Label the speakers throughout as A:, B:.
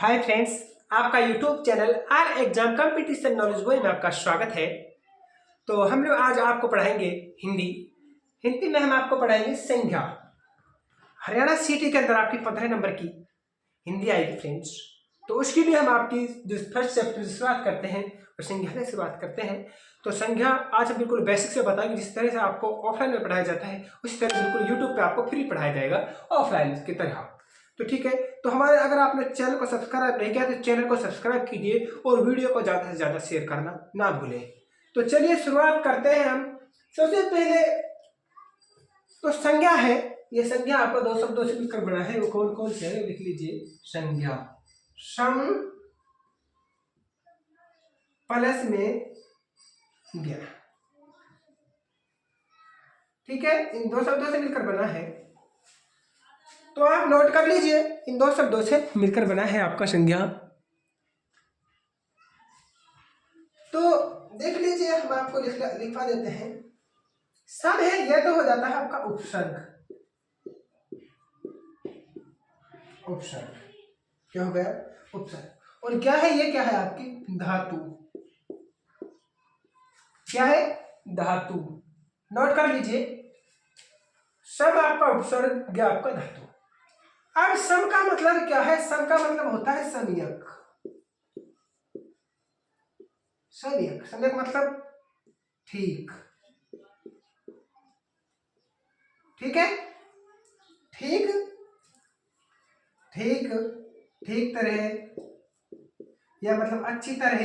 A: Hi friends, आपका YouTube channel are exam competition knowledge boy में आपका स्वागत है। तो हम लोग आज आपको पढ़ाएंगे हिंदी। हिंदी में हम आपको पढ़ाएंगे संज्ञा। हरियाणा सिटी के अंदर आपकी 15 नंबर की हिंदी आएगी फ्रेंड्स। तो उसके लिए हम आपकी जो फर्स्ट चैप्टर से शुरुआत करते हैं और संज्ञा से शुरुआत करते हैं। तो संज्ञा आज हम बिल्कुल बेसिक से बताएंगे। जिस तरह से आपको ऑफलाइन में पढ़ाया जाता है उसी तरह बिल्कुल यूट्यूब पे आपको फ्री पढ़ाया जाएगा ऑफलाइन की तरह। तो ठीक है, तो हमारे अगर आपने चैनल को सब्सक्राइब नहीं किया तो चैनल को सब्सक्राइब कीजिए और वीडियो को ज़्यादा से ज़्यादा शेयर करना ना भूलें। तो चलिए शुरुआत करते हैं हम। सबसे पहले तो संज्ञा है। ये संज्ञा आपको दो शब्दों से मिलकर बना है। वो कौन कौन से है लिख लीजिए। संज्ञा सम प्लस में ज्ञा, ठीक है, इन दो शब्दों से मिलकर बना है। तो आप नोट कर लीजिए, इन दो शब्दों से मिलकर बना है आपका संज्ञा। तो देख लीजिए, हम आपको लिखवा देते हैं। सम है, यह तो हो जाता है आपका उपसर्ग। उपसर्ग क्या हो गया? उपसर्ग। और क्या है? ये क्या है? आपकी धातु। क्या है? धातु। नोट कर लीजिए, सम आपका उपसर्ग, ज्ञा आपका धातु। अब सम का मतलब क्या है? सम का मतलब होता है संयक। संयक, संयक मतलब ठीक। ठीक है, ठीक ठीक ठीक तरह, या मतलब अच्छी तरह,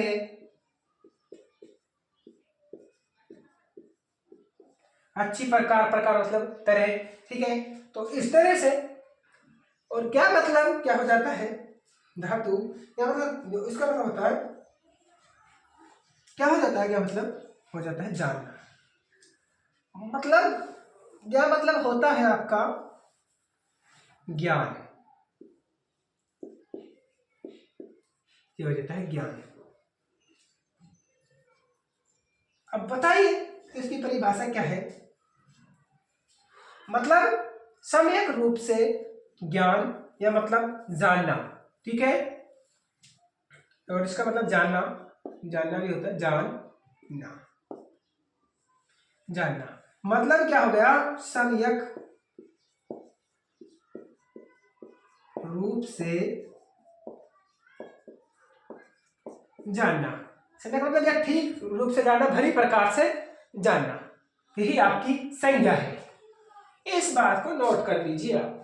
A: अच्छी प्रकार, प्रकार मतलब तरह। ठीक है, तो इस तरह से। और क्या मतलब क्या हो जाता है? धातु। क्या मतलब? इसका मतलब होता है, क्या हो जाता है? क्या मतलब हो जाता है? जानना। मतलब क्या मतलब होता है आपका ज्ञान। ये हो जाता है ज्ञान। अब बताइए इसकी परिभाषा क्या है? मतलब सम्यक रूप से ज्ञान या मतलब जानना। ठीक है, और इसका मतलब जानना, जानना भी होता है जानना। जानना मतलब क्या हो गया? सम्यक रूप से जानना। सम्यक मतलब क्या? ठीक रूप से जानना, भली प्रकार से जानना, यही आपकी संज्ञा है। इस बात को नोट कर लीजिए आप।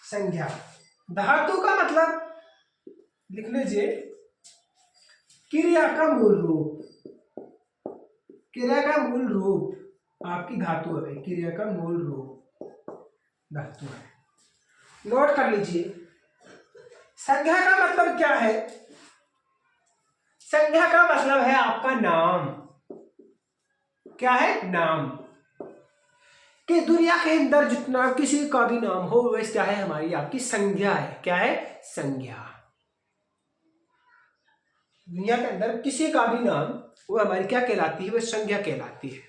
A: संज्ञा। धातु का मतलब लिख लीजिए, क्रिया का मूल रूप। क्रिया का मूल रूप आपकी धातु है। क्रिया का मूल रूप धातु है। नोट कर लीजिए। संज्ञा का मतलब क्या है? संज्ञा का मतलब है आपका नाम। क्या है? नाम। कि दुनिया के अंदर जितना किसी का भी नाम हो वैसे क्या है? हमारी आपकी संज्ञा है। क्या है? संज्ञा। दुनिया के अंदर किसी का भी नाम, वो हमारी क्या कहलाती है? वह संज्ञा कहलाती है।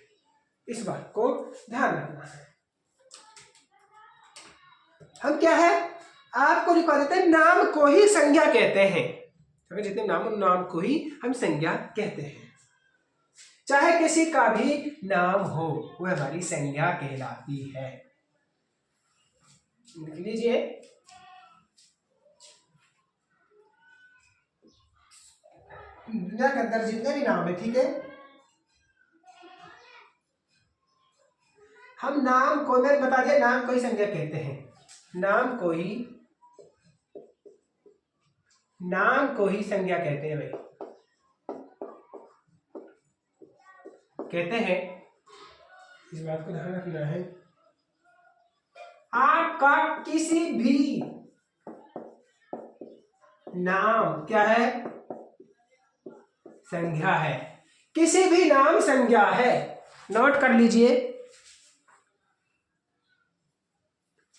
A: इस बात को ध्यान रखना है। हम क्या है आपको लिखवा देते हैं, नाम को ही संज्ञा कहते हैं। अगर जितने नाम, उन नाम को ही हम संज्ञा कहते हैं। चाहे किसी का भी नाम हो, वह हमारी संज्ञा कहलाती है। लिख लीजिए। दुनिया के अंदर जितने भी नाम है, ठीक है, हम नाम को, मैंने बता दिया, नाम को ही संज्ञा कहते हैं। नाम को ही, नाम को ही संज्ञा कहते हैं भाई, कहते हैं। इस बात को ध्यान रखना है। आपका किसी भी नाम क्या है? संज्ञा है। किसी भी नाम संज्ञा है। नोट कर लीजिए।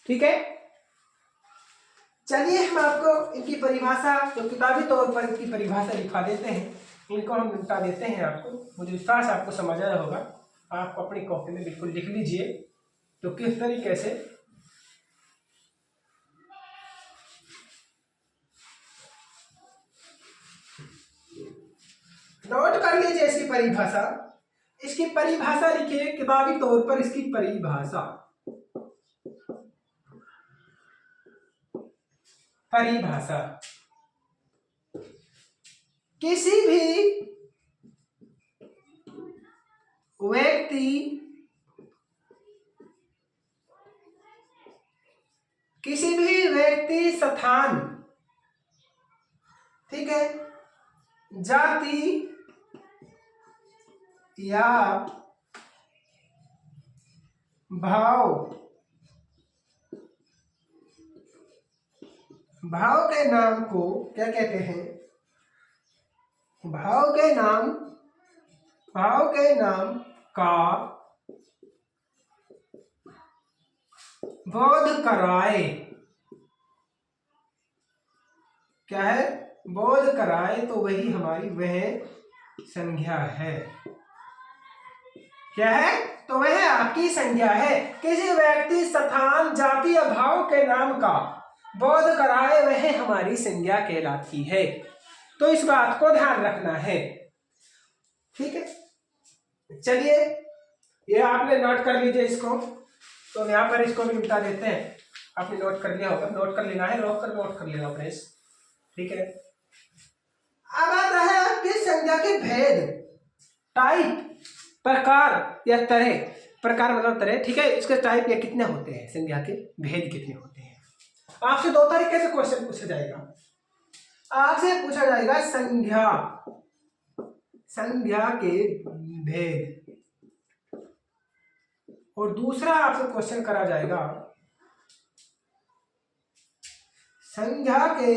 A: ठीक है, चलिए हम आपको इनकी परिभाषा, जो किताबी तौर पर इनकी परिभाषा लिखा देते हैं, इनको हम निपटा देते हैं। आपको मुझे विश्वास आपको समझ आया होगा। आप अपनी कॉपी में बिल्कुल लिख लीजिए। तो किस तरीके से नोट कर लीजिए इसकी परिभाषा। इसकी परिभाषा लिखिए किताबी तौर पर। इसकी परिभाषा, परिभाषा किसी भी व्यक्ति, किसी भी व्यक्ति, स्थान, ठीक है, जाति या भाव, भाव के नाम को क्या कहते हैं? भाव के नाम, भाव के नाम का बोध कराए, क्या है? बोध कराए, तो वही हमारी वह संज्ञा है। क्या है? तो वह आपकी संज्ञा है। किसी व्यक्ति, स्थान, जाति या भाव के नाम का बोध कराए वह हमारी संज्ञा कहलाती है। तो इस बात को ध्यान रखना है, ठीक है। चलिए ये आपने नोट कर लीजिए इसको। तो यहाँ पर इसको भी मिटा देते हैं। आपने नोट कर लिया होगा, नोट कर लेना है, नोट कर लेना फ्रेंड्स, ठीक है। अब आता है आपके संज्ञा के भेद, टाइप, प्रकार या तरह। प्रकार मतलब तरह, ठीक है। इसके टाइप या कितने होते हैं, संज्ञा के भेद कितने होते हैं। आपसे दो तरीके से क्वेश्चन पूछा जाएगा। आपसे पूछा जाएगा संज्ञा, संज्ञा के भेद, और दूसरा आपसे क्वेश्चन करा जाएगा संज्ञा के,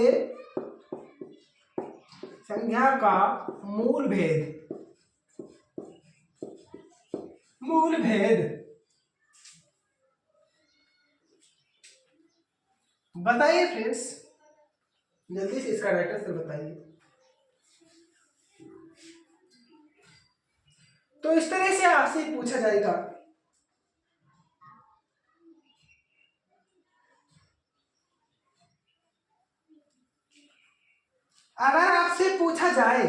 A: संज्ञा का मूल भेद, मूल भेद। बताइए फ्रेंड्स, जल्दी से इसका राइट आंसर बताइए। तो इस तरह से आपसे पूछा जाएगा। अगर आपसे पूछा जाए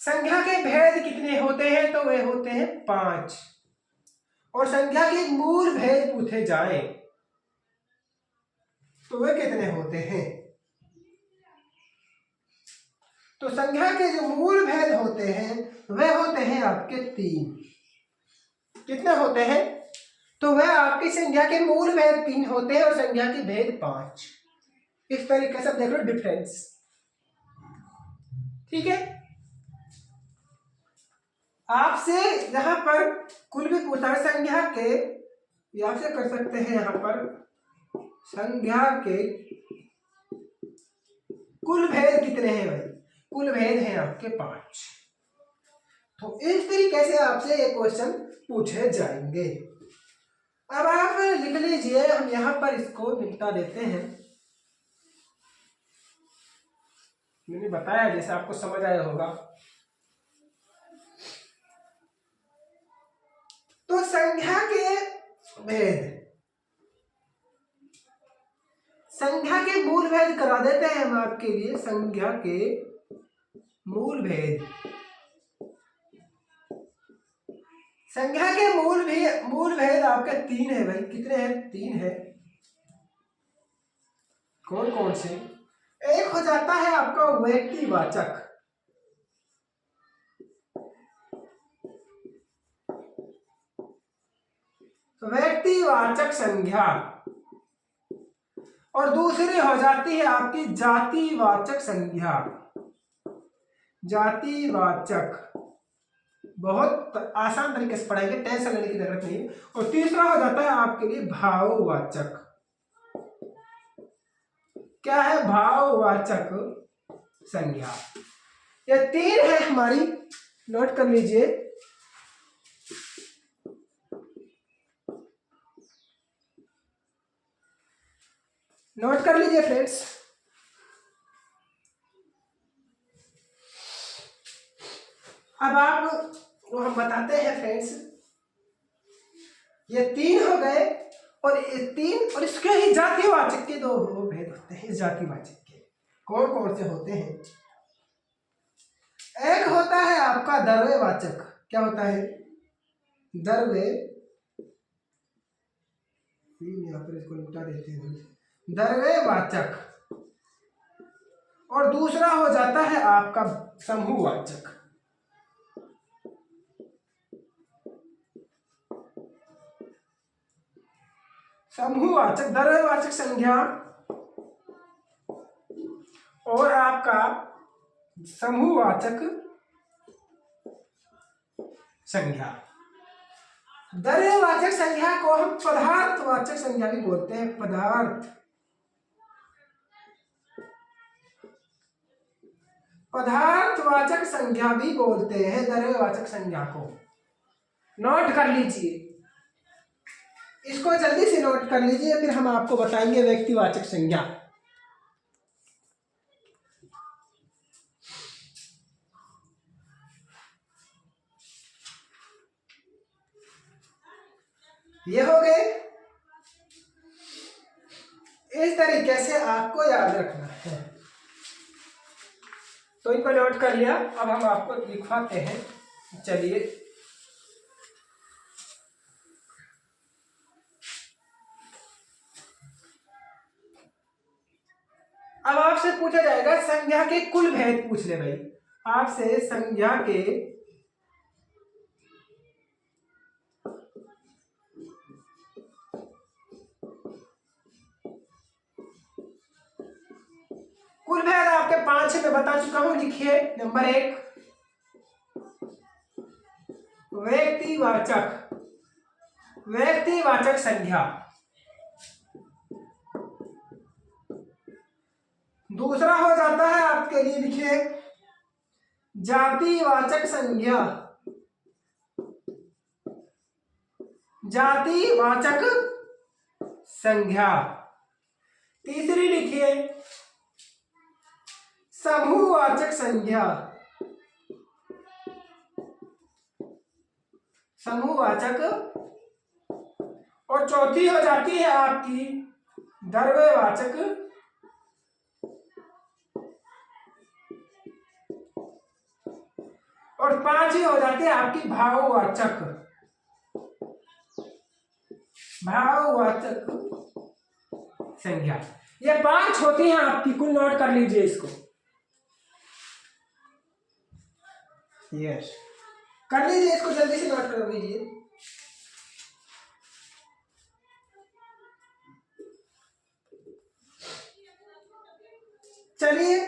A: संख्या के भेद कितने होते हैं, तो वे होते हैं 5। और संख्या के मूल भेद पूछे जाए तो वे कितने होते हैं? तो संख्या के जो मूल भेद होते हैं वे होते हैं आपके 3। कितने होते हैं? तो वह आपकी संख्या के मूल भेद 3 होते हैं और संख्या के भेद 5। इस तरीके से देख लो डिफरेंस, ठीक है। आपसे यहां पर कुल भी पूछा है संख्या के, आपसे कर सकते हैं यहां पर संख्या के कुल भेद कितने हैं भाई? कुल भेद हैं आपके 5। तो इस तरीके से आपसे ये क्वेश्चन पूछे जाएंगे। अब आप लिख लीजिए, हम यहां पर इसको निपटा देते हैं। मैंने बताया जैसे आपको समझ आया होगा। तो संख्या के भेद, संख्या के मूल भेद करा देते हैं हम आपके लिए। संख्या के मूल भेद, संख्या के मूल भेद आपके 3 है भाई। कितने हैं? 3 है। कौन कौन से? एक हो जाता है आपका व्यक्तिवाचक, व्यक्तिवाचक संख्या, और दूसरी हो जाती है आपकी जातिवाचक संख्या। जातिवाचक बहुत आसान तरीके से पढ़ाएंगे, टेंशन लेने की जरूरत नहीं है। और तीसरा हो जाता है आपके लिए भाववाचक। क्या है? भाववाचक संज्ञा। ये 3 है हमारी, नोट कर लीजिए। नोट कर लीजिए फ्रेंड्स। अब आप हम बताते हैं फ्रेंड्स, ये 3 हो गए, और ये 3 और इसके ही जातिवाचक के 2 भेद होते हैं। जातिवाचक के कौन कौन से होते हैं? एक होता है आपका द्रव्यवाचक, क्या होता है? द्रव्य, यहाँ पर इसको मिटा देते हैं, द्रव्यवाचक। और दूसरा हो जाता है आपका समूहवाचक। समूहवाचक, द्रव्यवाचक संज्ञा और आपका समूहवाचक संज्ञा। द्रव्यवाचक संज्ञा को हम पदार्थवाचक संज्ञा भी बोलते हैं। पदार्थवाचक संज्ञा भी बोलते हैं द्रव्यवाचक संज्ञा को। नोट कर लीजिए, इसको जल्दी से नोट कर लीजिए, फिर हम आपको बताएंगे व्यक्तिवाचक संज्ञा। ये हो गए। इस तरीके से आपको याद रखना है। तो इनको नोट कर लिया, अब हम आपको लिखवाते हैं। चलिए, अब आपसे पूछा जाएगा संज्ञा के कुल भेद पूछ ले भाई। आपसे संज्ञा के कुल भेद आपके 5 में बता चुका हूं, लिखिए। नंबर 1 व्यक्तिवाचक संज्ञा। दूसरा हो जाता है आपके लिए, लिखिए, जातिवाचक संज्ञा। जातिवाचक संज्ञा। तीसरी लिखिए समूहवाचक संज्ञा। समूहवाचक। और चौथी हो जाती है आपकी द्रव्यवाचक। और 5 हो जाती है आपकी भाववाचक। भाववाचक संज्ञा। ये 5 होती हैं आपकी कुल। नोट कर लीजिए इसको। यस, कर लीजिए इसको, जल्दी से नोट कर लीजिए। चलिए,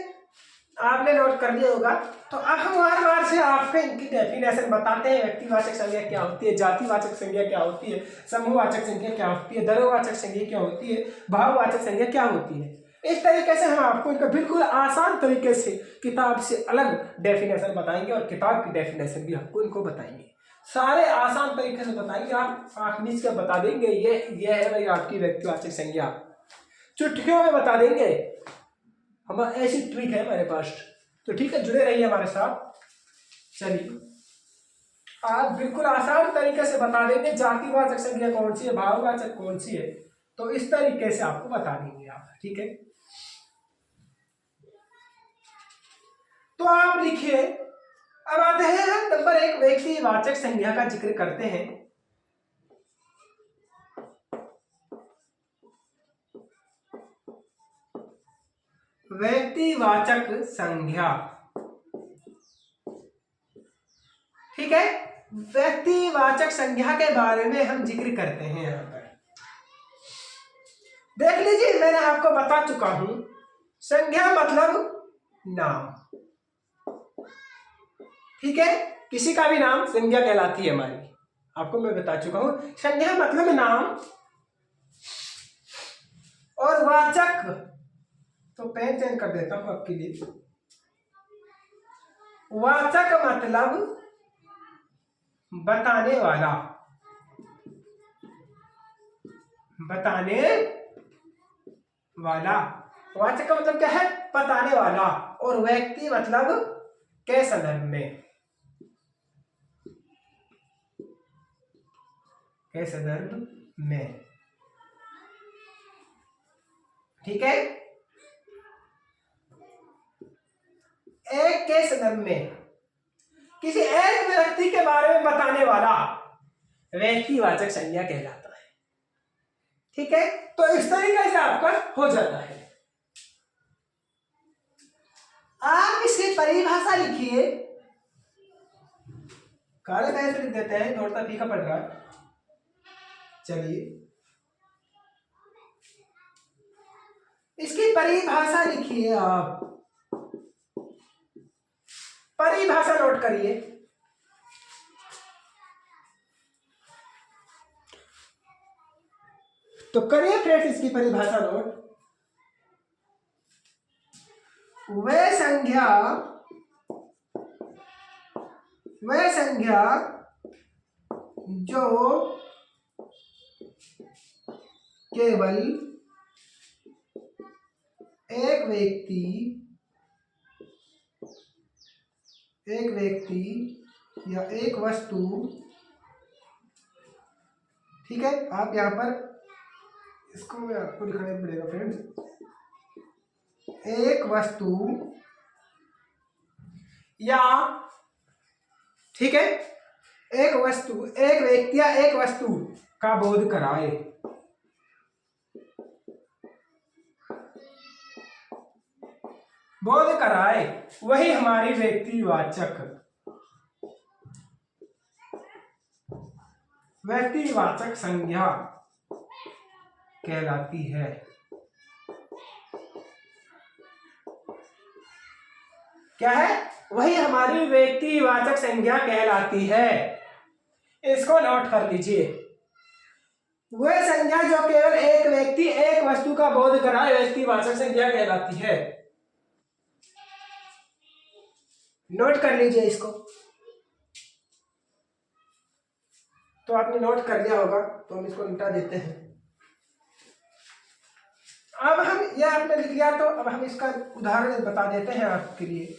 A: आपने नोट कर लिया होगा। तो अब हम हर बार से आपको इनकी डेफिनेशन बताते हैं। व्यक्तिवाचक संज्ञा क्या होती है, जातिवाचक संज्ञा क्या होती है, समूहवाचक संज्ञा क्या होती है, द्रव्यवाचक संज्ञा क्या होती है, भाववाचक संज्ञा क्या होती है। इस तरीके से हम आपको इनका बिल्कुल आसान तरीके से किताब से अलग डेफिनेशन बताएंगे और किताब की डेफिनेशन भी आपको इनको बताएंगे। सारे आसान तरीके से बताएंगे, आप आंख मीच कर बता देंगे ये है भाई आपकी व्यक्तिवाचक संज्ञा। चुटकियों में बता देंगे। हम ऐसी ट्रिक है हमारे पास। तो ठीक है, जुड़े रहिए हमारे साथ। चलिए, आप बिल्कुल आसान तरीके से बता देंगे जातिवाचक संज्ञा कौन सी है, भाववाचक कौन सी है। तो इस तरीके से आपको बता देंगे आप। ठीक है, तो आप लिखिए। अब आते हैं नंबर 1 व्यक्तिवाचक संज्ञा का जिक्र करते हैं। व्यक्तिवाचक संज्ञा। ठीक है, व्यक्तिवाचक संज्ञा के बारे में हम जिक्र करते हैं। यहां पर देख लीजिए, मैंने आपको बता चुका हूं संज्ञा मतलब नाम। ठीक है, किसी का भी नाम संज्ञा कहलाती है हमारी। आपको मैं बता चुका हूं संज्ञा मतलब नाम। और वाचक, तो पेन चेंज कर देता हूं आपके लिए। वाचक मतलब बताने वाला। बताने वाला। वाचक का मतलब क्या है? बताने वाला। और व्यक्ति मतलब के संदर्भ में, के संदर्भ में। ठीक है, एक के संदर्भ में। किसी एक व्यक्ति के बारे में बताने वाला व्यक्तिवाचक संज्ञा कहलाता है। ठीक है, तो इस तरीके से आपका हो जाता है। आप इसकी परिभाषा लिखिए। काले कैसे लिख देते हैं, थोड़ा सा फीका पड़ रहा है। चलिए, इसकी परिभाषा लिखिए। आप परिभाषा नोट करिए। तो करिए फ्रेंड्स इसकी परिभाषा नोट। वह संज्ञा जो केवल एक व्यक्ति या एक वस्तु, ठीक है, आप यहां पर इसको मैं आपको लिखना पड़ेगा फ्रेंड्स। एक वस्तु या, ठीक है, एक व्यक्ति या एक वस्तु का बोध कराए। वही हमारी व्यक्तिवाचक संज्ञा कहलाती है। क्या है? वही हमारी व्यक्तिवाचक संज्ञा कहलाती है। इसको नोट कर लीजिए। वह संज्ञा जो केवल एक व्यक्ति एक वस्तु का बोध कराए व्यक्तिवाचक संज्ञा कहलाती है। नोट कर लीजिए इसको। तो आपने नोट कर लिया होगा, तो हम इसको मिटा देते हैं। अब हम यह आपने लिख लिया, तो अब हम इसका उदाहरण बता देते हैं आपके लिए।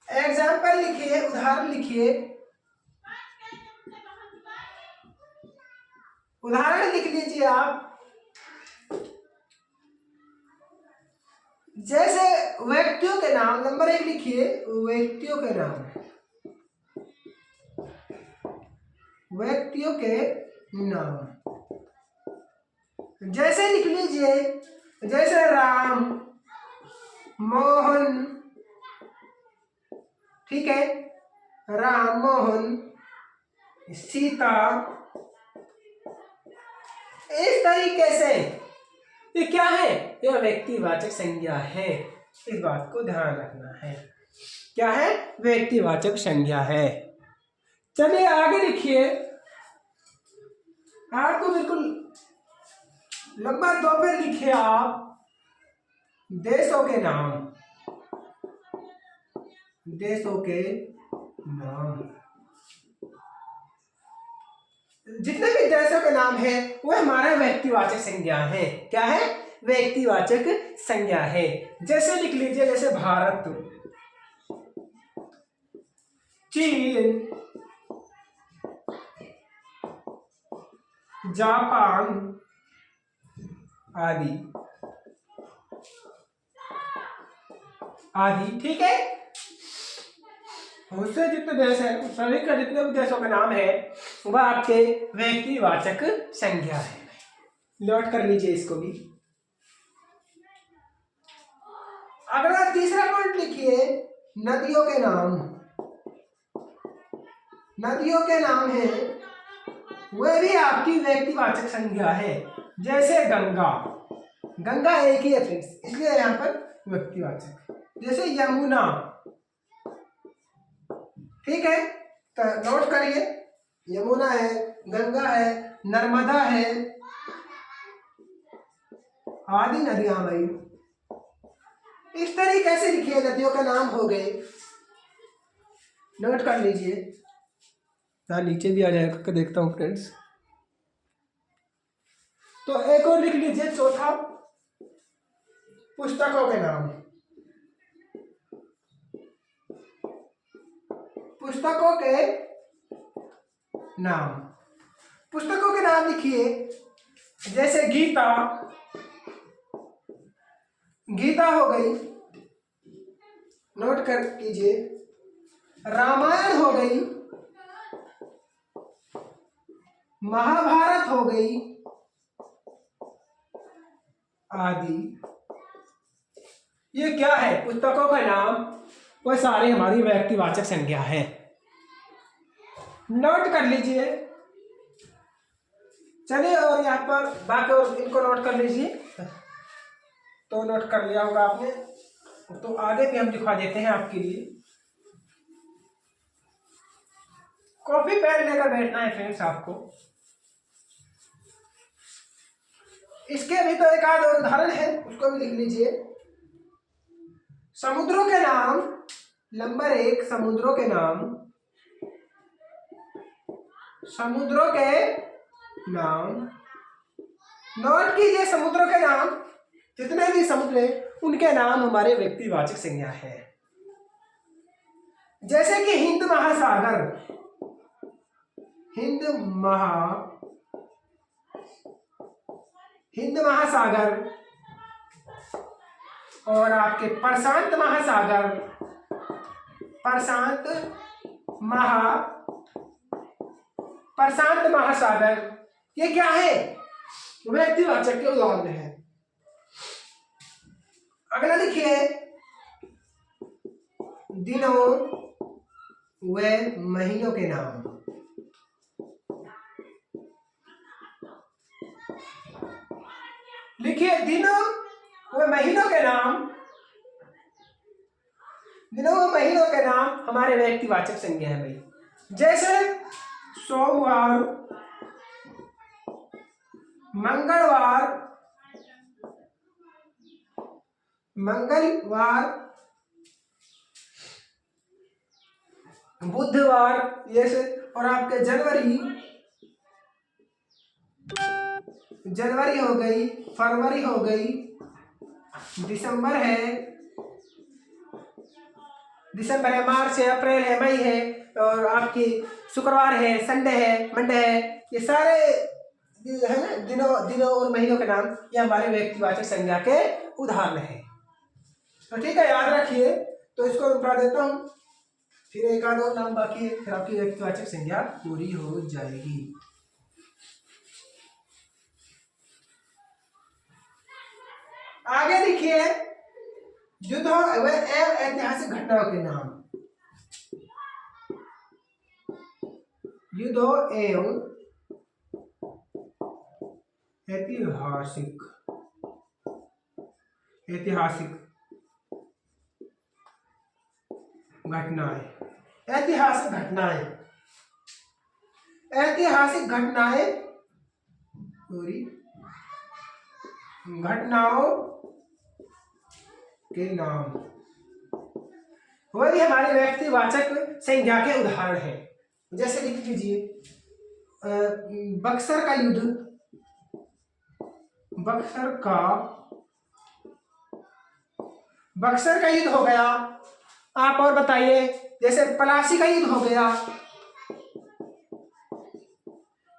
A: एग्जाम्पल लिखिए, उदाहरण लिखिए। उदाहरण लिख लीजिए आप। जैसे व्यक्तियों के नाम, नंबर 1 लिखिए। व्यक्तियों के नाम जैसे लिख लीजिए, जैसे राम, मोहन, ठीक है, राम, मोहन, सीता, इस तरीके से। ये क्या है? यह व्यक्तिवाचक संज्ञा है। इस बात को ध्यान रखना है। क्या है? व्यक्तिवाचक संज्ञा है। चलिए आगे लिखिए। आपको बिल्कुल लंबा दोपहर लिखिए आप। देशों के नाम, जितने भी देशों के नाम है वो हमारा व्यक्तिवाचक संज्ञा है। क्या है? व्यक्तिवाचक संज्ञा है। जैसे लिख लीजिए, जैसे भारत, चीन, जापान आदि, ठीक है। उससे जितने देश है, सभी के जितने भी देशों के नाम है वह आपके व्यक्तिवाचक संज्ञा है। नोट कर लीजिए इसको भी। अगला तीसरा पॉइंट लिखिए, नदियों के नाम है, वह भी आपकी व्यक्तिवाचक संज्ञा है। जैसे गंगा एक ही है फ्रेंड्स, इसलिए यहाँ पर व्यक्तिवाचक। जैसे यमुना, ठीक है, तो नोट करिए, यमुना है, गंगा है, नर्मदा है, आदि नदियां भाई। इस तरीके से लिखिए, नदियों के नाम हो गए। नोट कर लीजिए। यहाँ नीचे भी आ जाएगा, देखता हूँ फ्रेंड्स। तो एक और लिख लीजिए, चौथा, पुस्तकों के नाम। पुस्तकों के नाम पुस्तकों के नाम लिखिए, जैसे गीता, गीता हो गई, नोट कर कीजिए। रामायण हो गई, महाभारत हो गई आदि। ये क्या है? पुस्तकों का नाम, वो सारे हमारी व्यक्तिवाचक संज्ञा है। नोट कर लीजिए। चलिए, और यहाँ पर बाकी और इनको नोट कर लीजिए। तो नोट कर लिया होगा आपने, तो आगे भी हम दिखा देते हैं आपके लिए। कॉपी पेन लेकर बैठना है फ्रेंड्स आपको। इसके भी तो एक आध और उदाहरण है, उसको भी लिख लीजिए। समुद्रों के नाम, नंबर 1, समुद्रों के नाम, समुद्रों के नाम। नोट कीजिए, समुद्रों के नाम, जितने भी समुद्र हैं उनके नाम हमारे व्यक्तिवाचक संज्ञा है। जैसे कि हिंद महासागर, हिंद महासागर, और आपके प्रशांत महासागर, प्रशांत महासागर, ये क्या है? व्यक्तिवाचक के उदाहरण है। अगला लिखिए, दिनों व महीनों के नाम। लिखिए, दिनों व महीनों के नाम, दिनों व महीनों के नाम हमारे व्यक्तिवाचक संज्ञा है भाई। जैसे सोमवार, मंगलवार, बुधवार, ये से। और आपके जनवरी हो गई, फरवरी हो गई, दिसंबर है, मार्च है, अप्रैल है, मई है, और आपकी शुक्रवार है, संडे है, मंडे है। ये सारे है ना दिनों और महीनों के नाम, ये हमारे व्यक्तिवाचक संज्ञा के उदाहरण है। तो ठीक है, याद रखिए। तो इसको उठा देता हूँ, फिर एक आध और नाम बाकी है, फिर आपकी व्यक्तिवाचक संज्ञा पूरी हो जाएगी। आगे देखिए, युद्धों व ऐतिहासिक घटनाओं के नाम। युद्धों एवं ऐतिहासिक घटनाएं, पूरी घटनाओं के नाम, वही हमारे व्यक्तिवाचक संज्ञा के उदाहरण है। जैसे लिख लीजिए, बक्सर का युद्ध, बक्सर का युद्ध हो गया। आप और बताइए, जैसे पलासी का युद्ध हो गया,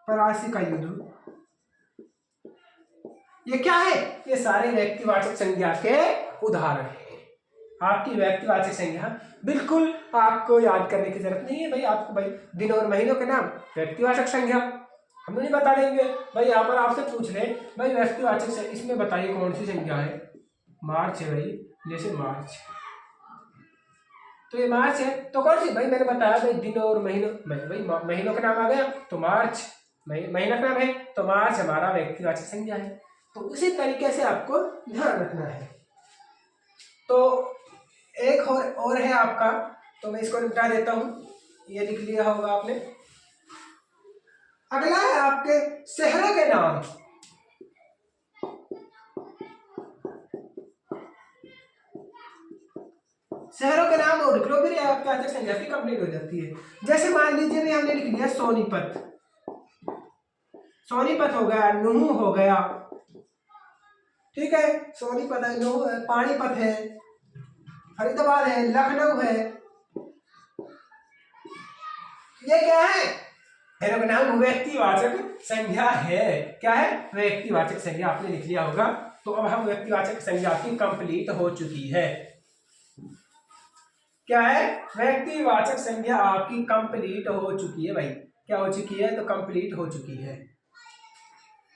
A: पलासी का युद्ध, ये क्या है? ये सारे व्यक्तिवाचक संज्ञा के उदाहरण है। आपकी व्यक्तिवाचक संज्ञा बिल्कुल आपको याद करने की जरूरत नहीं है भाई। आपको भाई दिन और महीनों के नाम, व्यक्तिवाचक संज्ञा हम नहीं बता देंगे भाई। यहाँ पर आपसे पूछ रहे भाई व्यक्तिवाचक से इसमें बताइए कौन सी संज्ञा है? मार्च है भाई, जैसे मार्च, तो ये मार्च है, तो कौन सी भाई? मैंने बताया भाई दिन और महीनों, भाई महीनों का नाम आ गया तो मार्च, महीना का नाम है तो मार्च हमारा व्यक्तिवाचक संज्ञा है। तो उसी तरीके से आपको ध्यान रखना है। तो एक और है आपका, तो मैं इसको निपटा देता हूं, ये लिख लिया होगा आपने। अगला है आपके शहरों के नाम। शहरों के नाम और लिख लो, फिर आपकी संज्ञा की कंप्लीट हो जाती है। जैसे मान लीजिए भी हमने लिख लिया सोनीपत, सोनीपत हो गया, नुहू हो गया, ठीक है, सोनीपत है, नुहू है, पानीपत है, फरीदाबाद है, लखनऊ है। ये क्या है? मेरे का नाम व्यक्तिवाचक संज्ञा है। क्या है? व्यक्तिवाचक संज्ञा। आपने लिख लिया होगा। तो अब हम व्यक्तिवाचक संज्ञा की कंप्लीट हो चुकी है। क्या है? व्यक्तिवाचक संज्ञा आपकी कंप्लीट हो चुकी है भाई। क्या हो चुकी है? तो कंप्लीट हो चुकी है।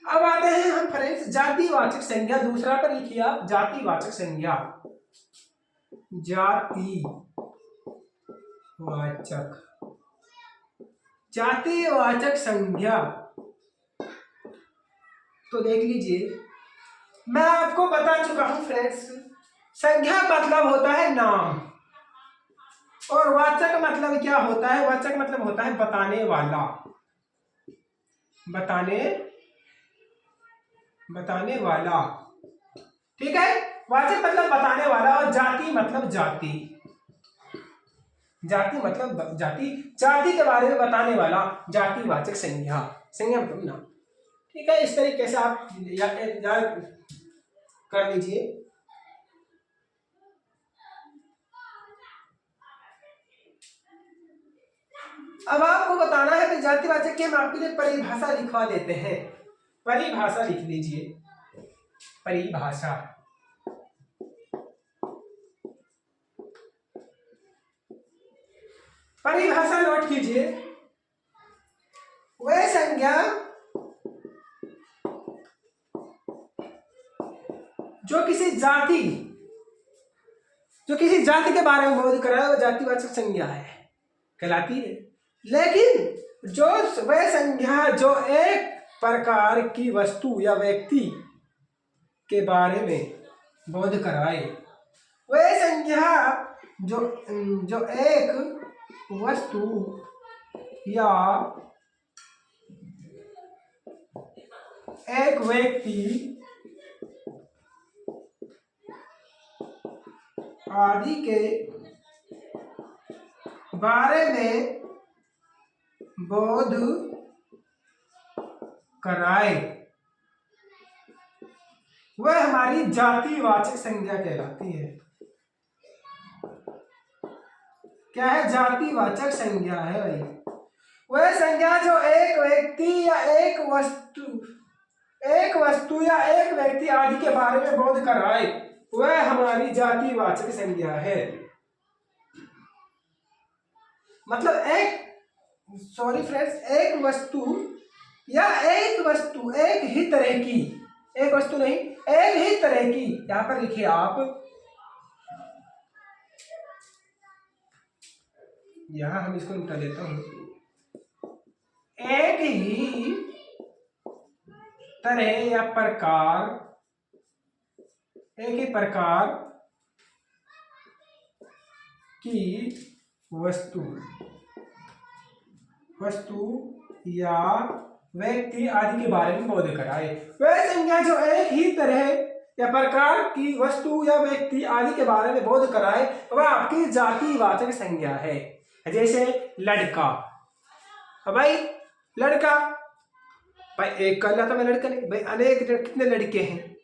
A: अब आते हैं हम फ्रेंड्स जातिवाचक संज्ञा। दूसरा पर लिखिए आप जातिवाचक संज्ञा। जातिवाचक संज्ञा। तो देख लीजिए, मैं आपको बता चुका हूं फ्रेंड्स, संज्ञा मतलब होता है नाम, और वाचक मतलब क्या होता है? वाचक मतलब होता है बताने वाला, बताने वाला। ठीक है? वाचक मतलब बताने वाला, और जाति मतलब जाति, जाति मतलब जाति, जाति के बारे में बताने वाला जातिवाचक संज्ञा। संज्ञा मतलब नाम। ठीक है? इस तरीके से आप याद कर लीजिए। अब आपको बताना है कि जातिवाचक की हम आपके लिए परिभाषा लिखवा देते हैं। परिभाषा लिख लीजिए। परिभाषा। परिभाषा नोट कीजिए। वह संज्ञा जो किसी जाति के बारे में बोध कराए वो जातिवाचक संज्ञा है, कहलाती है। लेकिन जो वह संज्ञा जो एक प्रकार की वस्तु या व्यक्ति के बारे में बोध कराए, वह संज्ञा जो एक वस्तु या एक व्यक्ति आदि के बारे में बोध कराए, वह हमारी जातिवाचक संज्ञा कहलाती है। क्या है? जातिवाचक संज्ञा है भाई। वह संज्ञा जो एक व्यक्ति या एक वस्तु या एक व्यक्ति आदि के बारे में बोध कराए, वह हमारी जातिवाचक संज्ञा है। मतलब एक वस्तु या एक ही तरह की, एक वस्तु नहीं, एक ही तरह की, यहां पर लिखिए आप, यहां हम इसको मिटा देता हूं। एक ही तरह या प्रकार, एक ही प्रकार की वस्तु या व्यक्ति आदि के बारे में बोध कराए, वह संज्ञा जो एक ही तरह या प्रकार की वस्तु या व्यक्ति आदि के बारे में बोध कराए, वह आपकी जातिवाचक संज्ञा है। जैसे लड़का। भाई लड़का, भाई एक कहलाता मैं लड़का नहीं भाई, अनेक कितने लड़के हैं,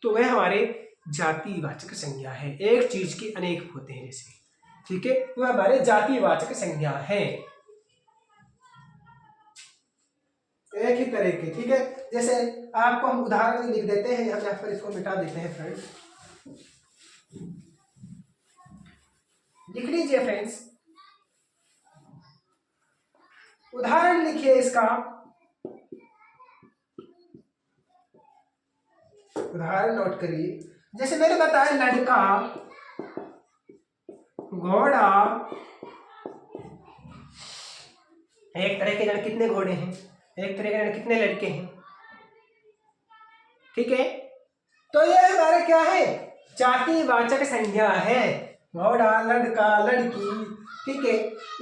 A: तो वह हमारे जातिवाचक संज्ञा है। एक चीज के अनेक होते हैं जैसे, ठीक है, वह हमारे जातिवाचक संज्ञा है, एक ही तरह के। ठीक है? जैसे आपको हम उदाहरण लिख देते हैं, हम यहाँ पर इसको मिटा देते हैं फ्रेंड्स। लिख लीजिए फ्रेंड्स, उदाहरण लिखिए इसका। उदाहरण नोट करिए। जैसे मैंने बताया लड़का, घोड़ा, एक तरह के जन कितने घोड़े हैं, एक तरह के जन कितने लड़के हैं। ठीक है? तो ये हमारे क्या है? जातिवाचक संज्ञा है। घोड़ा, लड़का, लड़की। ठीक है?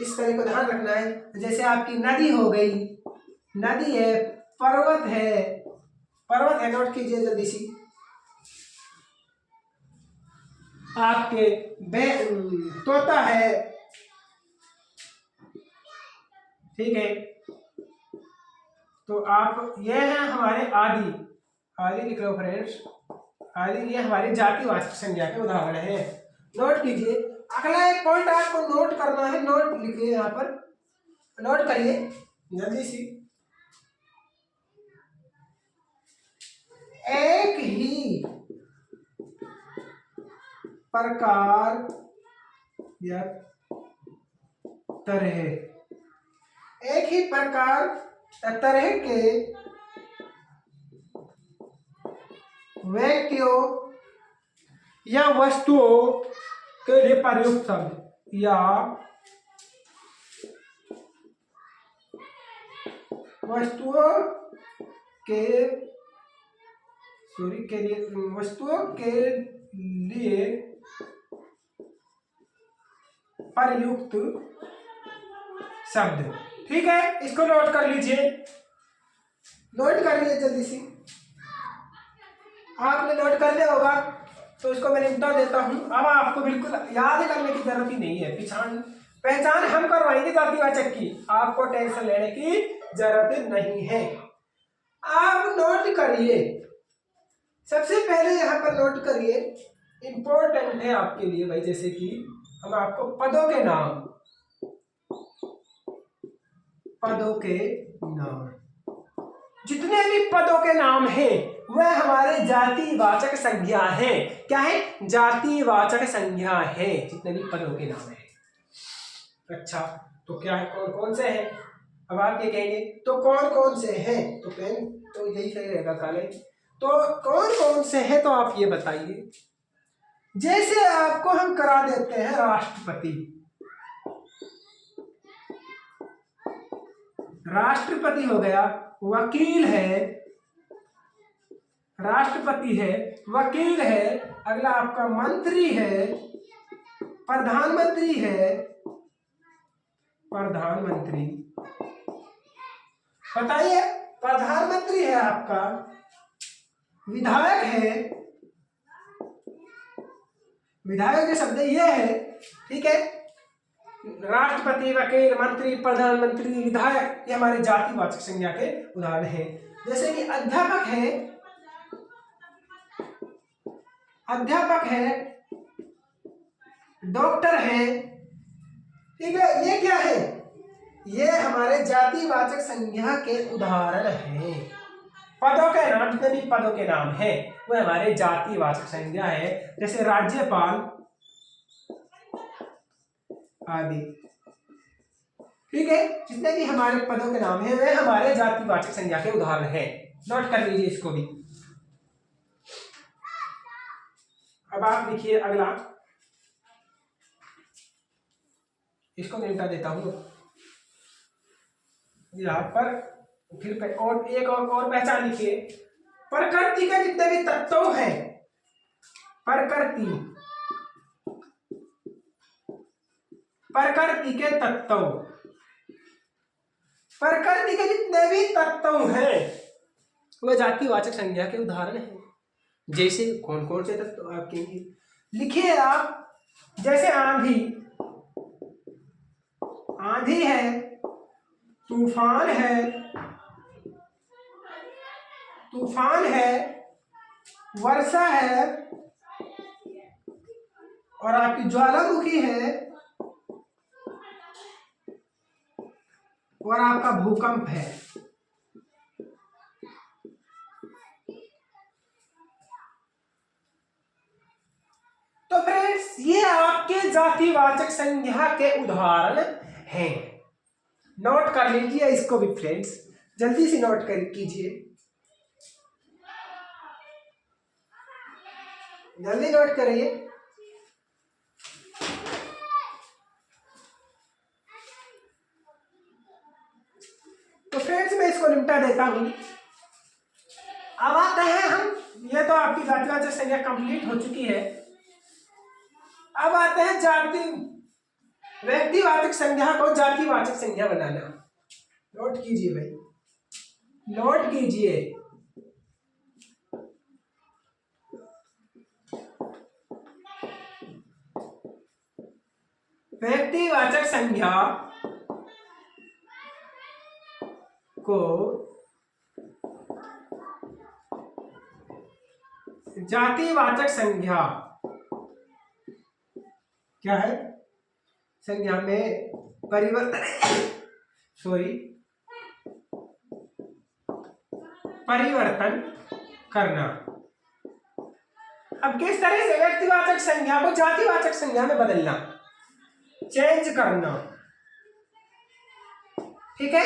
A: इस तरह को ध्यान रखना है। जैसे आपकी नदी हो गई, नदी है, पर्वत है, नोट कीजिए जल्दी सी। आपके तोता है। ठीक है? तो आप ये है हमारे आदि लिख लो फ्रेंड्स। आदि ये हमारी जातिवाचक संज्ञा के उदाहरण है। नोट कीजिए। अगला एक पॉइंट आपको नोट करना है, नोट लिखिए, यहाँ पर नोट करिए। जल्दी सी। एक ही प्रकार या तरह, एक ही प्रकार या तरह के व्यक्तियों या वस्तुओं के लिए प्रयुक्त शब्द या वस्तुओं के वस्तुओं के लिए प्रयुक्त शब्द। ठीक है, इसको नोट कर लीजिए, नोट कर लीजिए जल्दी से। आपने नोट कर लिया होगा तो इसको मैं निपटा देता हूं। अब आपको बिल्कुल याद करने की जरूरत ही नहीं है, पहचान हम करवाएंगे जातिवाचक की, आपको टेंशन लेने की जरूरत नहीं है। आप नोट करिए, सबसे पहले यहाँ पर नोट करिए, इंपॉर्टेंट है आपके लिए भाई। जैसे कि हम आपको पदों के नाम जितने भी पदों के नाम हैं वह हमारे जातिवाचक संज्ञा हैं। क्या है? जातिवाचक संज्ञा है, जितने भी पदों के नाम हैं। अच्छा, तो क्या है, कौन कौन से हैं? अब आप ये कहेंगे तो कौन कौन से हैं, तो पेन तो यही सही रहेगा काले। तो कौन कौन से हैं तो आप ये बताइए। जैसे आपको हम करा देते हैं राष्ट्रपति, राष्ट्रपति हो गया, वकील है, राष्ट्रपति है, वकील है, अगला आपका मंत्री है, प्रधानमंत्री है, प्रधानमंत्री, बताइए, प्रधानमंत्री है आपका, विधायक है, विधायक के शब्द ये है। ठीक है, राष्ट्रपति, वकील, मंत्री, प्रधानमंत्री, विधायक, ये हमारे जातिवाचक संज्ञा के उदाहरण हैं। जैसे कि अध्यापक है, अध्यापक है, डॉक्टर है। ठीक है, ये क्या है? ये हमारे जातिवाचक संज्ञा के उदाहरण हैं। पदों के नाम, जितने भी पदों के नाम हैं वो हमारे जातिवाचक संज्ञा है। जैसे राज्यपाल आदि। ठीक है, जितने भी हमारे पदों के नाम हैं वे हमारे जातिवाचक संज्ञा के उदाहरण हैं। नोट कर लीजिए इसको भी। अब आप लिखिए अगला, इसको निपटा देता हूं यहाँ पर। फिर और एक और पहचान लिखिए। प्रकृति के जितने भी तत्व हैं, प्रकृति के तत्व, प्रकृति के जितने भी तत्व हैं वह जातिवाचक संज्ञा के उदाहरण हैं। जैसे कौन कौन से तत्व आप कहेंगे, लिखिए आप। जैसे आंधी, आंधी है, तूफान है, तूफान है, वर्षा है, और आपकी ज्वालामुखी है, और आपका भूकंप है। तो फ्रेंड्स, ये आपके जातिवाचक संज्ञा के उदाहरण हैं। नोट कर लीजिए इसको भी फ्रेंड्स, जल्दी से नोट कर कीजिए, जल्दी नोट करिए। तो फ्रेंड्स, मैं इसको निपटा देता हूं। अब आते हैं हम, ये तो आपकी जातिवाचक संज्ञा कंप्लीट हो चुकी है। अब आते हैं जाति व्यक्तिवाचक संज्ञा को जातिवाचक संज्ञा बनाना। नोट कीजिए भाई, नोट कीजिए। व्यक्तिवाचक संज्ञा को जातिवाचक संज्ञा, क्या है, संज्ञा में परिवर्तन परिवर्तन करना। अब किस तरह से व्यक्तिवाचक संज्ञा को जातिवाचक संज्ञा में बदलना, चेंज करना। ठीक है,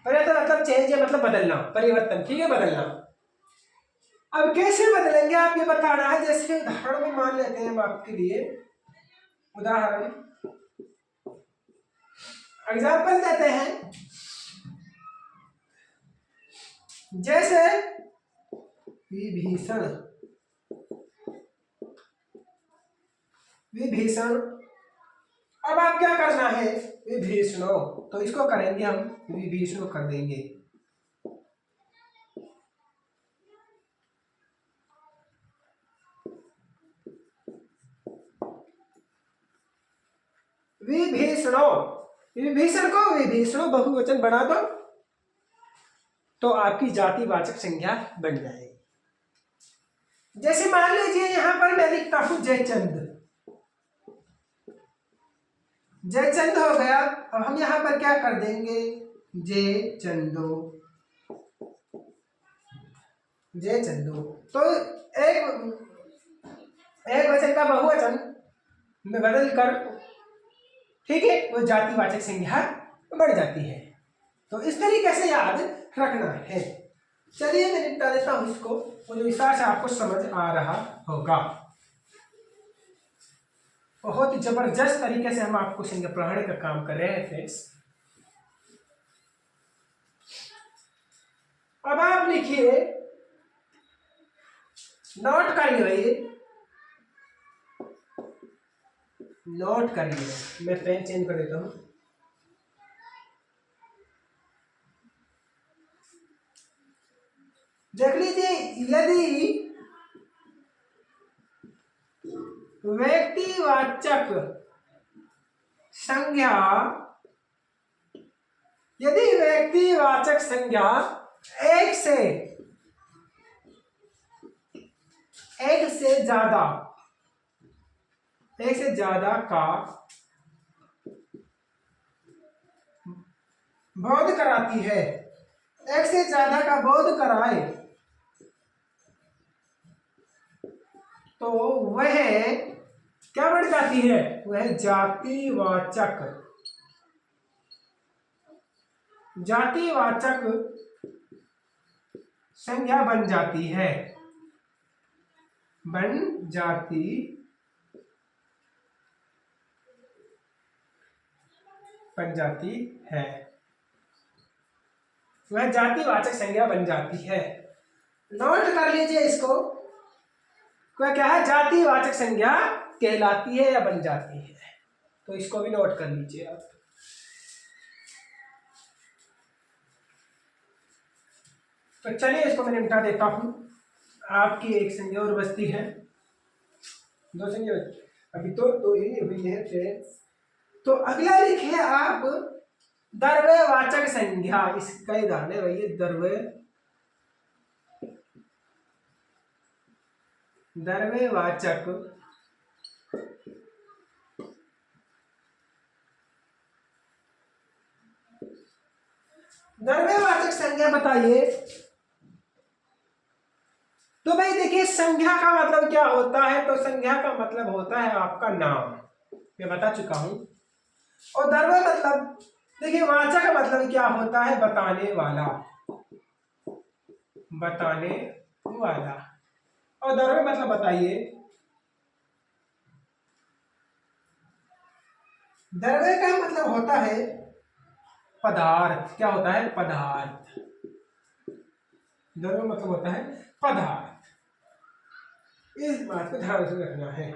A: परिवर्तन मतलब चेंज है, मतलब बदलना, परिवर्तन, ठीक है, बदलना। अब कैसे बदलेंगे आप ये बताना है। जैसे उदाहरण में मान लेते हैं हम आपके लिए, उदाहरण एग्जाम्पल देते हैं। जैसे विभीषण, विभीषण। अब आप क्या करना है, विभीषणो, तो इसको करेंगे हम विभीषणो कर देंगे। विभीषणो, विभीषण को विभीषणो बहुवचन बना दो तो आपकी जातिवाचक संज्ञा बन जाएगी। जैसे मान लीजिए यहां पर मैं लिखता हूं जयचंद, जयचंद हो गया। अब हम यहां पर क्या कर देंगे, जयचंदो, जयचंदो। तो एक वचन का बहुवचन में बदल कर, ठीक है, वो जातिवाचक संज्ञा बढ़ जाती है। तो इस तरीके से याद रखना है। चलिए मैं निपटा देता हूं इसको, मुझे विस्तार से आपको समझ आ रहा होगा। बहुत ही जबरदस्त तरीके से हम आपको संज्ञा पढ़ाने का काम कर रहे हैं फ्रेंड्स। अब आप लिखिए, नोट करिए, नोट करिए। मैं पेन चेंज कर देता हूं। देख लीजिए, यदि व्यक्तिवाचक संज्ञा, यदि व्यक्तिवाचक संज्ञा एक से ज्यादा का बोध कराती है, एक से ज्यादा का बोध कराए, तो वह क्या बढ़ जाती है, वह जातिवाचक संज्ञा बन जाती है, वह जातिवाचक संज्ञा बन जाती है। नोट कर लीजिए इसको, वह क्या है, जातिवाचक संज्ञा कहलाती है या बन जाती है। तो इसको भी नोट कर लीजिए आप। तो चलिए इसको मैं निपटा देता हूं। आपकी एक संज्ञा और बचती है, दो संज्ञा अभी तो दो ही हुई है फ्रेंड्स। तो अगला लिखिए आप द्रव्यवाचक संज्ञा। इसका उदाहरण है भैया द्रव्यवाचक संज्ञा बताइए। तो भाई देखिए, संज्ञा का मतलब क्या होता है, तो संज्ञा का मतलब होता है आपका नाम, मैं बता चुका हूं। और द्रव्य मतलब, देखिए वाचक का मतलब क्या होता है, बताने वाला, और द्रव्य मतलब बताइए, द्रव्य का मतलब होता है पदार्थ। क्या होता है, पदार्थ। द्रव्य मतलब होता है पदार्थ। इस बात को ध्यान से रखना है,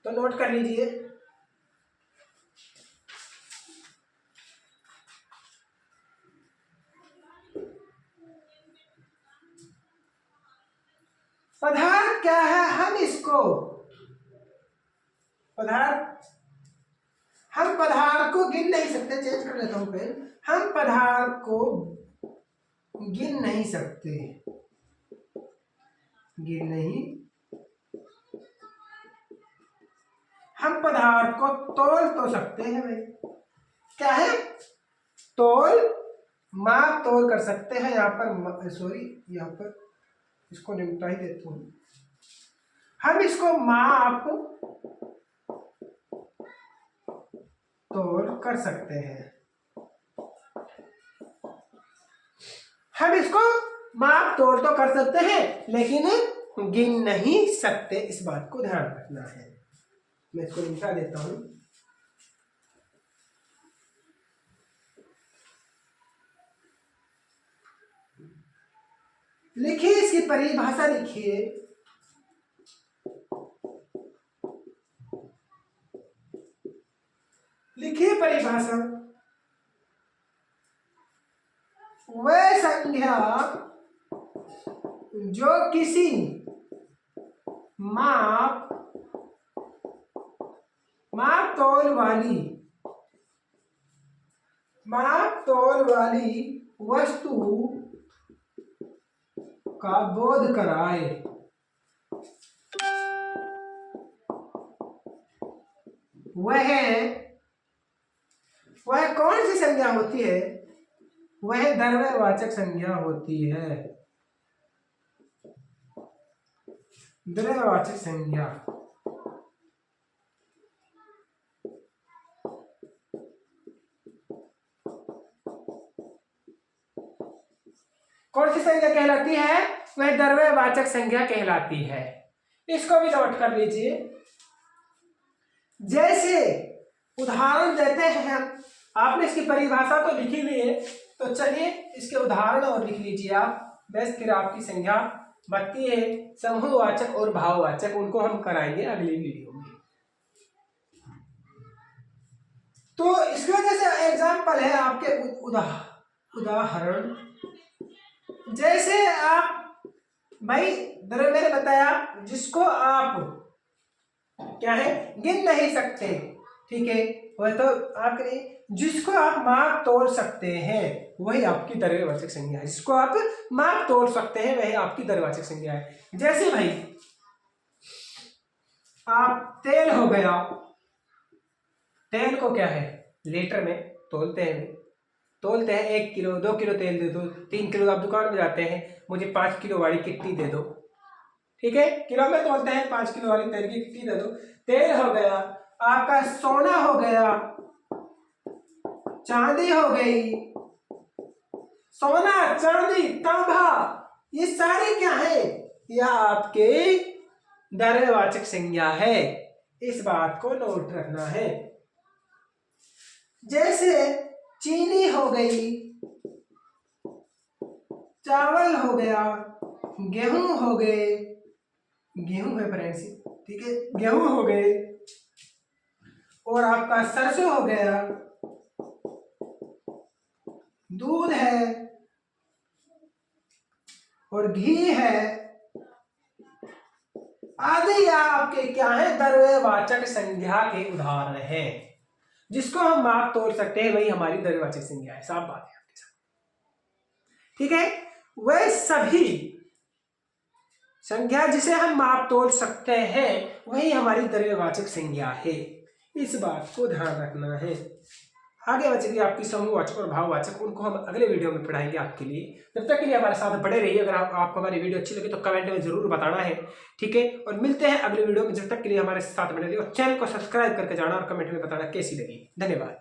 A: तो नोट कर लीजिए। पदार्थ क्या है, हम पदार्थ को गिन नहीं सकते। चेंज कर लेता हूं फिर, हम पदार्थ को गिन नहीं सकते, हम पदार्थ को तोल तो सकते हैं भाई। क्या है, तोल माप तोल कर सकते हैं। यहाँ पर सॉरी, यहाँ पर इसको निपटा ही देता हूँ। हम इसको माप तोल कर सकते हैं। हम इसको माप तोल तो कर सकते हैं लेकिन गिन नहीं सकते, इस बात को ध्यान रखना है। मैं इसको निपटा देता हूं। लिखिए, इसकी परिभाषा लिखिए। लिखिए परिभाषा। वह संख्या जो किसी माप तोल वाली वस्तु का बोध कराए। वह कौन सी संज्ञा होती है? वह द्रव्यवाचक संज्ञा होती है। द्रव्यवाचक संज्ञा। कौन सी संज्ञा कहलाती है? वह द्रव्यवाचक संज्ञा कहलाती है। इसको भी नोट कर लीजिए। जैसे उदाहरण देते हैं हम, आपने इसकी परिभाषा तो लिखी हुई है, तो चलिए इसके उदाहरण और लिख लीजिए आप। बस फिर आपकी संज्ञा बचती है समूहवाचक और भाववाचक, उनको हम कराएंगे अगली वीडियो में। तो इसकी वजह से एग्जाम्पल है आपके उदाहरण। जैसे आप भाई मैंने बताया जिसको आप क्या है गिन नहीं सकते, ठीक है, वह तो आप करिए। जिसको आप माप तोल सकते हैं वही आपकी द्रव्यवाचक संज्ञा है। जिसको आप माप तोल सकते हैं वही आपकी द्रव्यवाचक संज्ञा है। जैसे भाई आप तेल हो गया, तेल को क्या है लीटर में तोलते हैं। 1 किलो 2 किलो तेल दे दो, 3 किलो आप दुकान में जाते हैं, मुझे 5 किलो वाली किट्टी दे दो, ठीक है, किलो में तोलते हैं, 5 किलो वाली तेल की किट्टी दे दो। तेल हो गया, आपका सोना हो गया, चांदी हो गई, सोना चांदी तांबा, ये सारे क्या है? यह आपके द्रव्यवाचक संज्ञा है। इस बात को नोट रखना है। जैसे चीनी हो गई, चावल हो गया, गेहूं हो गए, गेहूं है फ्रेंड्स, ठीक है, गेहूं हो गए, और आपका सरसों हो गया, दूध है और घी है, आदि आपके क्या है द्रव्यवाचक संज्ञा के उदाहरण हैं। जिसको हम माप तोल सकते हैं वही हमारी द्रव्यवाचक संज्ञा है। साफ बात है आपके साथ, ठीक है। वह सभी संज्ञा जिसे हम माप तोल सकते हैं वही हमारी द्रव्यवाचक संज्ञा है। इस बात को ध्यान रखना है। आगे बचेगी आपकी समूहवाचक और भाववाचक, उनको हम अगले वीडियो में पढ़ाएंगे आपके लिए। तब तक के लिए हमारे साथ बड़े रहिए। अगर आपको हमारी वीडियो अच्छी लगे तो कमेंट में जरूर बताना है, ठीक है। और मिलते हैं अगले वीडियो में, जब तक के लिए हमारे साथ बने रहिए और चैनल को सब्सक्राइब करके जाना और कमेंट में बताना कैसी लगी। धन्यवाद।